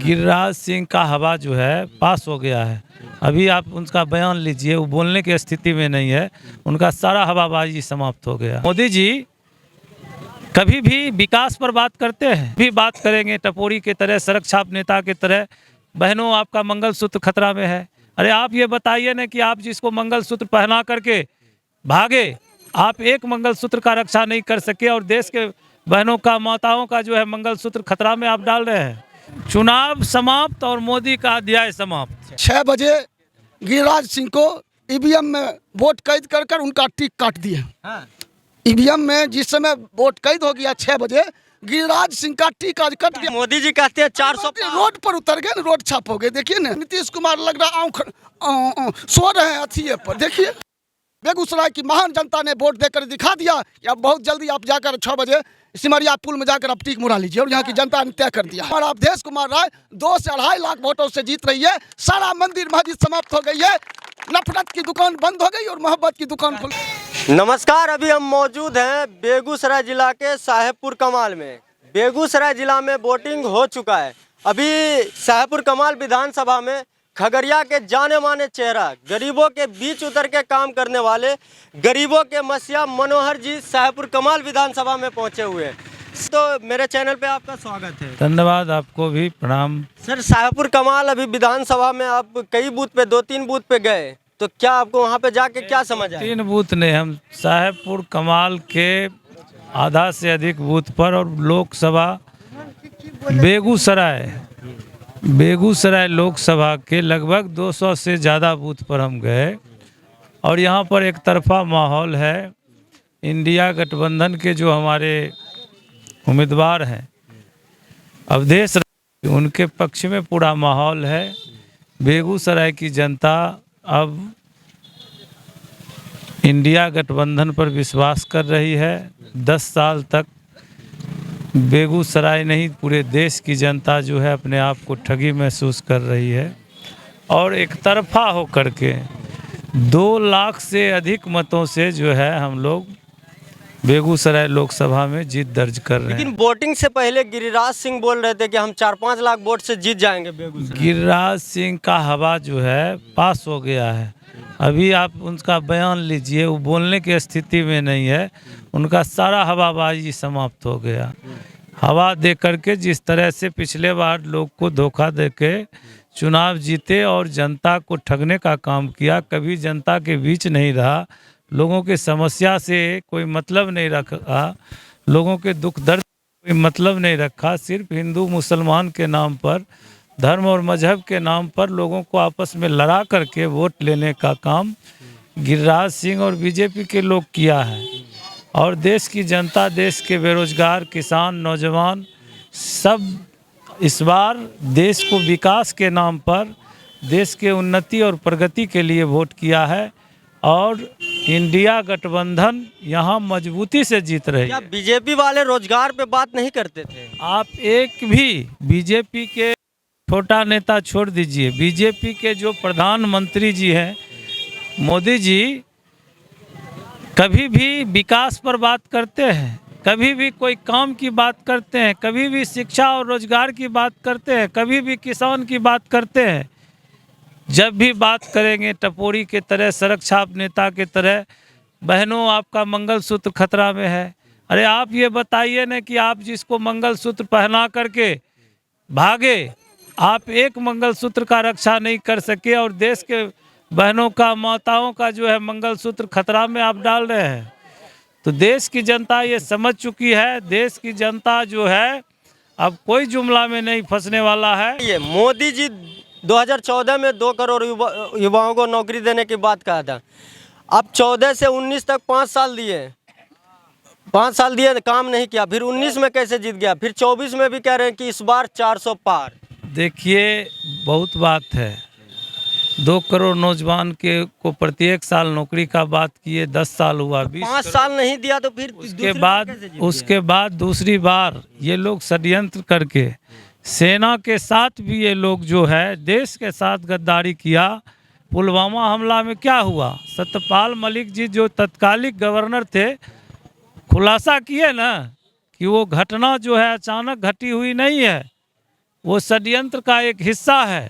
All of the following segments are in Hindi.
गिरिराज सिंह का हवा जो है पास हो गया है। अभी आप उनका बयान लीजिए, वो बोलने की स्थिति में नहीं है, उनका सारा हवाबाजी समाप्त हो गया। मोदी जी कभी भी विकास पर बात करते हैं, भी बात करेंगे टपोरी के तरह, सड़क छाप नेता के तरह, बहनों आपका मंगलसूत्र खतरा में है। अरे आप ये बताइए ना कि आप जिसको मंगलसूत्र पहना करके भागे, आप एक मंगलसूत्र का रक्षा नहीं कर सके और देश के बहनों का, माताओं का जो है मंगलसूत्र खतरा में आप डाल रहे हैं। चुनाव समाप्त और मोदी का अध्याय समाप्त। 6 बजे गिरिराज सिंह को ईवीएम में वोट कैद कर कर उनका टिक काट दिए। ईवीएम में जिस समय वोट कैद हो गया 6 बजे, गिरिराज सिंह का टिक आज कट गया। मोदी जी कहते हैं 400 रोड पर उतर गए, रोड छाप हो गए। देखिए ना, नीतीश कुमार लग रहा सो रहे हैं अथिये पर। देखिए बेगूसराय की महान जनता ने वोट देकर दिखा दिया कि अब बहुत जल्दी आप जाकर 6 बजे सिमरिया पुल में जाकर आप टिक मुड़ा लीजिए, और यहाँ की जनता ने तय कर दिया। और आप अवधेश कुमार राय 2 से 2.5 लाख वोटों से जीत रही है। सारा मंदिर मस्जिद समाप्त हो गई है, नफरत की दुकान बंद हो गई और मोहब्बत की दुकान खुल गई। नमस्कार, अभी हम मौजूद हैं बेगूसराय जिला के साहेबपुर कमाल में। बेगूसराय जिला में वोटिंग हो चुका है। अभी साहेबपुर कमाल विधानसभा में खगड़िया के जाने माने चेहरा, गरीबों के बीच उतर के काम करने वाले, गरीबों के मसीहा मनोहर जी साहेबपुर कमाल विधानसभा में पहुंचे हुए हैं। तो मेरे चैनल पे आपका स्वागत है। धन्यवाद, आपको भी प्रणाम। सर, साहेबपुर कमाल अभी विधानसभा में आप कई बूथ पे 2-3 बूथ पे गए, तो क्या आपको वहाँ पे जाके क्या समझ आया? 3 बूथ ने, हम साहेबपुर कमाल के आधा से अधिक बूथ पर, और लोकसभा बेगूसराय लोकसभा के लगभग 200 से ज़्यादा बूथ पर हम गए। और यहाँ पर एक तरफा माहौल है। इंडिया गठबंधन के जो हमारे उम्मीदवार हैं अवधेश, उनके पक्ष में पूरा माहौल है। बेगूसराय की जनता अब इंडिया गठबंधन पर विश्वास कर रही है। 10 साल तक बेगूसराय नहीं, पूरे देश की जनता जो है अपने आप को ठगी महसूस कर रही है, और एक तरफा हो करके 2 लाख से अधिक मतों से जो है हम लोग बेगूसराय लोकसभा में जीत दर्ज कर रहे हैं। लेकिन वोटिंग से पहले गिरिराज सिंह बोल रहे थे कि हम 4-5 लाख वोट से जीत जाएंगे बेगूसराय। गिरिराज सिंह का हवा जो है पास हो गया है। अभी आप उनका बयान लीजिए, वो बोलने की स्थिति में नहीं है, उनका सारा हवाबाजी समाप्त हो गया। हवा दे करके जिस तरह से पिछले बार लोग को धोखा दे के चुनाव जीते और जनता को ठगने का काम किया, कभी जनता के बीच नहीं रहा, लोगों के समस्या से कोई मतलब नहीं रखा, लोगों के दुख दर्द कोई मतलब नहीं रखा, सिर्फ हिंदू मुसलमान के नाम पर, धर्म और मजहब के नाम पर लोगों को आपस में लड़ा करके वोट लेने का काम गिरिराज सिंह और बीजेपी के लोग किया है। और देश की जनता, देश के बेरोजगार, किसान, नौजवान सब इस बार देश को विकास के नाम पर, देश के उन्नति और प्रगति के लिए वोट किया है। और इंडिया गठबंधन यहाँ मजबूती से जीत रही है। क्या बीजेपी वाले रोजगार पे बात नहीं करते थे? आप एक भी बीजेपी के छोटा नेता छोड़ दीजिए, बीजेपी के जो प्रधानमंत्री जी हैं मोदी जी, कभी भी विकास पर बात करते हैं, कभी भी कोई काम की बात करते हैं, कभी भी शिक्षा और रोजगार की बात करते हैं, कभी भी किसान की बात करते हैं। जब भी बात करेंगे टपोरी के तरह, सड़क छाप नेता के तरह, बहनों आपका मंगलसूत्र खतरा में है। अरे आप ये बताइए ना कि आप जिसको मंगलसूत्र पहना करके भागे, आप एक मंगलसूत्र का रक्षा नहीं कर सके और देश के बहनों का, माताओं का जो है मंगलसूत्र खतरा में आप डाल रहे हैं। तो देश की जनता ये समझ चुकी है। देश की जनता जो है अब कोई जुमला में नहीं फंसने वाला है। ये मोदी जी 2014 में 2 करोड़ युवाओं को नौकरी देने की बात कहा था। अब 14 से 19 तक 5 साल दिए, 5 साल दिए, काम नहीं किया। फिर 19 में कैसे जीत गया? फिर 24 में भी कह रहे हैं कि इस बार 400 पार। देखिए, बहुत बात है। 2 करोड़ नौजवान को प्रत्येक साल नौकरी का बात किए, 10 साल हुआ, 5 साल नहीं दिया तो फिर उसके बाद दूसरी बार ये लोग षड्यंत्र करके सेना के साथ भी ये लोग जो है देश के साथ गद्दारी किया। पुलवामा हमला में क्या हुआ, सत्यपाल मलिक जी जो तत्कालिक गवर्नर थे, खुलासा किए ना कि वो घटना जो है अचानक घटी हुई नहीं है, वो षड्यंत्र का एक हिस्सा है।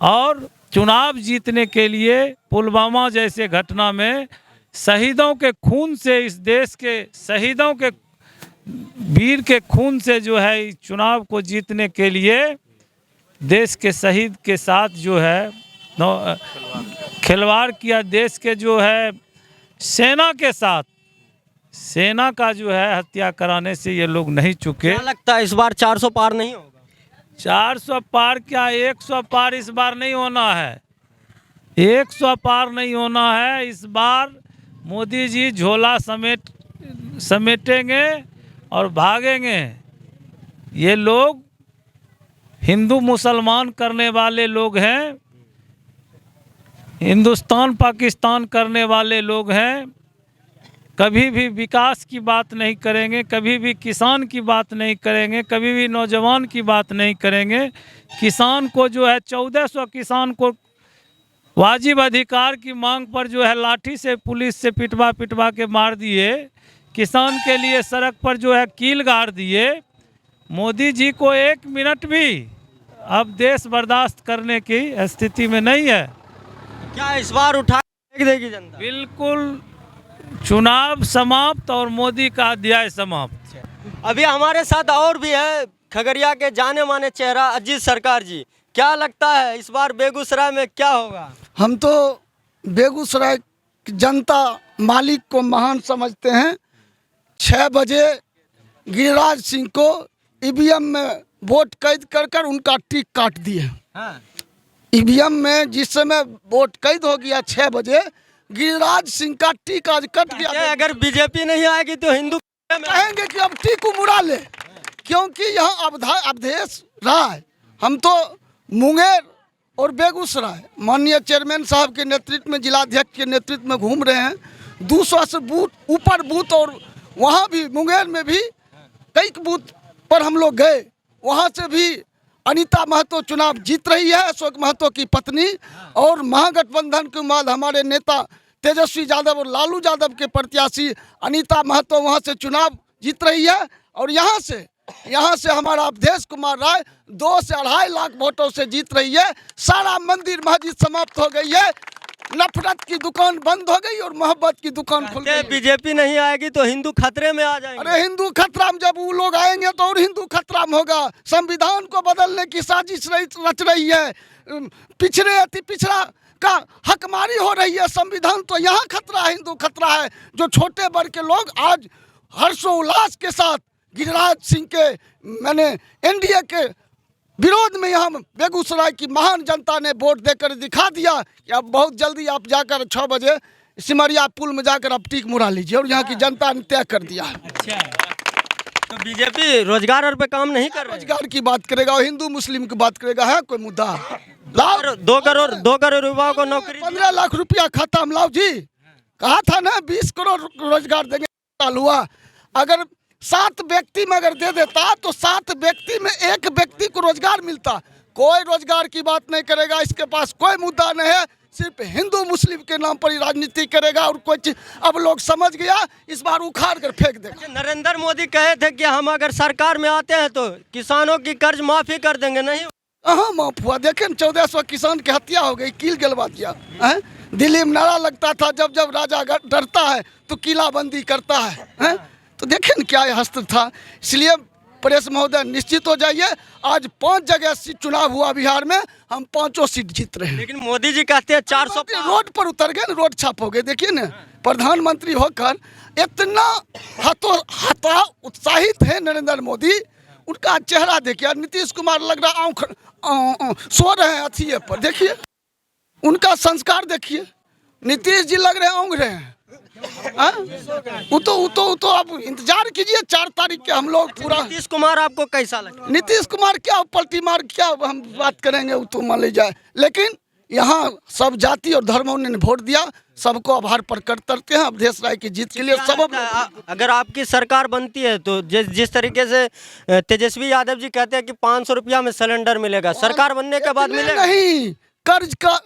और चुनाव जीतने के लिए पुलवामा जैसे घटना में शहीदों के खून से, इस देश के शहीदों के वीर के खून से जो है इस चुनाव को जीतने के लिए देश के शहीद के साथ जो है खिलवाड़ किया। देश के जो है सेना के साथ, सेना का जो है हत्या कराने से ये लोग नहीं चुके। क्या लगता है इस बार 400 पार नहीं होगा? 400 पार क्या, 100 पार इस बार नहीं होना है। 100 पार नहीं होना है इस बार। मोदी जी झोला समेटेंगे और भागेंगे। ये लोग हिंदू मुसलमान करने वाले लोग हैं, हिंदुस्तान पाकिस्तान करने वाले लोग हैं। कभी भी विकास की बात नहीं करेंगे, कभी भी किसान की बात नहीं करेंगे, कभी भी नौजवान की बात नहीं करेंगे। किसान को जो है 1400 किसान को वाजिब अधिकार की मांग पर जो है लाठी से पुलिस से पिटवा के मार दिए। किसान के लिए सड़क पर जो है कील गाड़ दिए। मोदी जी को 1 मिनट भी अब देश बर्दाश्त करने की स्थिति में नहीं है। क्या इस बार उठा फेंक देगी जनता? बिल्कुल, चुनाव समाप्त और मोदी का अध्याय समाप्त। अभी हमारे साथ और भी है खगड़िया के जाने माने चेहरा अजीत सरकार जी। क्या लगता है इस बार बेगूसराय में क्या होगा? हम तो बेगूसराय की जनता मालिक को महान समझते हैं। 6 बजे गिरिराज सिंह को ईवीएम में वोट कैद कर उनका टिक काट दिए। हाँ। ईवीएम में जिस समय वोट कैद हो गया 6 बजे, गिरिराज सिंह का टिक आज कट गया। अगर बीजेपी नहीं आएगी तो हिंदू कहेंगे कि अब टिक मुड़ा ले, क्योंकि यहाँ अवधेश रहा है। हम तो मुंगेर और बेगूसराय माननीय चेयरमैन साहब के नेतृत्व में, जिलाध्यक्ष के नेतृत्व में घूम रहे हैं। 200 से बूथ ऊपर बूथ, और वहाँ भी मुंगेर में भी कई बूथ पर हम लोग गए। वहाँ से भी अनीता महतो चुनाव जीत रही है, अशोक महतो की पत्नी। और महागठबंधन के बाद हमारे नेता तेजस्वी यादव और लालू यादव के प्रत्याशी अनीता महतो वहाँ से चुनाव जीत रही है। और यहाँ से हमारा अवधेश कुमार राय 2 से 2.5 लाख वोटों से जीत रही है। सारा मंदिर मस्जिद समाप्त हो गई है, नफरत की दुकान बंद हो गई और मोहब्बत की दुकान खुल गई। बीजेपी नहीं आएगी तो हिंदू खतरे में आ जाएंगे। अरे हिंदू खतरा में, जब वो लोग आएंगे तो और हिंदू खतरा में होगा। संविधान को बदलने की साजिश रच रही है, पिछड़े अति पिछड़ा का हकमारी हो रही है। संविधान तो यहाँ खतरा है, हिंदू खतरा है। जो छोटे वर्ग के लोग आज हर्षोल्लास के साथ गिरिराज सिंह के एनडीए के विरोध में यहाँ बेगूसराय की महान जनता ने वोट देकर दिखा दिया कि अब बहुत जल्दी आप जाकर 6 बजे सिमरिया पुल में जाकर आप टीक मुड़ा लीजिए। और यहाँ की जनता ने तय कर दिया। अच्छा, तो बीजेपी रोजगार और पे काम नहीं कर रही? रोजगार की बात करेगा और हिंदू मुस्लिम की बात करेगा, है कोई मुद्दा? लाओ 2 करोड़ युवाओं को नौकरी, 15 लाख रुपया खाता में लाओ जी। कहा था ना 20 करोड़ रोजगार देंगे, साल हुआ। अगर 7 व्यक्ति में अगर दे देता तो 7 व्यक्ति में 1 व्यक्ति को रोजगार मिलता। कोई रोजगार की बात नहीं करेगा, इसके पास कोई मुद्दा नहीं है। सिर्फ हिंदू मुस्लिम के नाम पर ही राजनीति करेगा और कोई चीज अब लोग समझ गया, इस बार उखाड़ कर फेंक देगा। नरेंद्र मोदी कहे थे कि हम अगर सरकार में आते हैं तो किसानों की कर्ज माफी कर देंगे, नहीं? हाँ, माफ हुआ। देखे 1400 किसान की हत्या हो गई, कील गलवा दिया है। दिल्ली में नारा लगता था जब जब राजा डरता है तो किलाबंदी करता है। तो देखें न क्या हस्त था। इसलिए प्रेस महोदय निश्चित हो जाइए, आज 5 जगह चुनाव हुआ बिहार में, हम 5 सीट जीत रहे हैं। लेकिन मोदी जी कहते हैं 400 रोड पर उतर गए न, रोड छाप हो गए। देखिए न, प्रधानमंत्री होकर इतना हता उत्साहित है नरेंद्र मोदी, उनका चेहरा देखिए। नीतीश कुमार लग रहा सो रहे हैं अथिये पर, देखिए उनका संस्कार देखिए। नीतीश जी लग रहे हैं ओंघ रहे हैं। वो तो आप इंतजार कीजिए, 4 तारीख के हम लोग पूरा। नीतीश कुमार आपको कैसा लगा? नीतीश कुमार क्या पलटी मार, क्या हम बात करेंगे, वो तो मान ली जाए। लेकिन यहाँ सब जाति और धर्मों ने वोट दिया, सबको आभार प्रकट करते हैं अवधेश राय की जीत के लिए। सब अगर आपकी सरकार बनती है तो जिस तरीके से तेजस्वी यादव जी कहते हैं कि 500 रुपया में सिलेंडर मिलेगा, सरकार बनने के बाद मिलेगा? नहीं, कर्ज का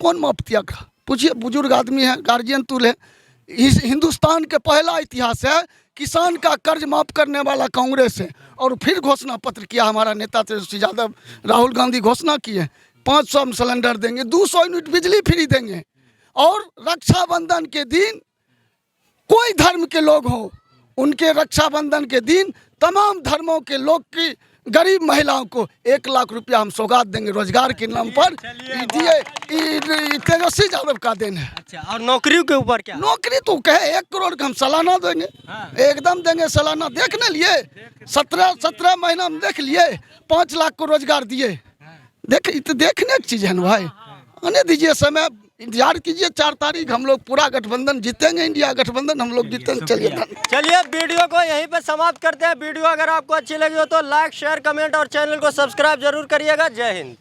कौन माफ किया? पूछिए, बुजुर्ग आदमी है, गार्जियन तुल है। इस हिंदुस्तान के पहला इतिहास है किसान का कर्ज माफ करने वाला कांग्रेस है। और फिर घोषणा पत्र किया हमारा नेता तेजस्वी यादव, राहुल गांधी घोषणा किए 500 सिलेंडर देंगे, 200 यूनिट बिजली फ्री देंगे। और रक्षाबंधन के दिन कोई धर्म के लोग हों, उनके रक्षाबंधन के दिन तमाम धर्मों के लोग की गरीब महिलाओं को 1 लाख रुपया हम सौगात देंगे रोजगार के नाम पर। दिए तेजस्वी यादव का दिन है। अच्छा, और नौकरियों के ऊपर क्या? नौकरी तो कहे 1 करोड़ का हम सालाना देंगे। एकदम देंगे सालाना। देखने लिए 17 महीना में देख लिए 5 लाख को रोजगार दिए। देखने की चीज़ है ना भाई। आने दीजिए समय, इंतजार कीजिए। 4 तारीख हम लोग पूरा गठबंधन जीतेंगे, इंडिया गठबंधन हम लोग जीतेंगे। चलिए वीडियो को यहीं पे समाप्त करते हैं। वीडियो अगर आपको अच्छी लगी हो तो लाइक शेयर कमेंट और चैनल को सब्सक्राइब जरूर करिएगा। जय हिंद।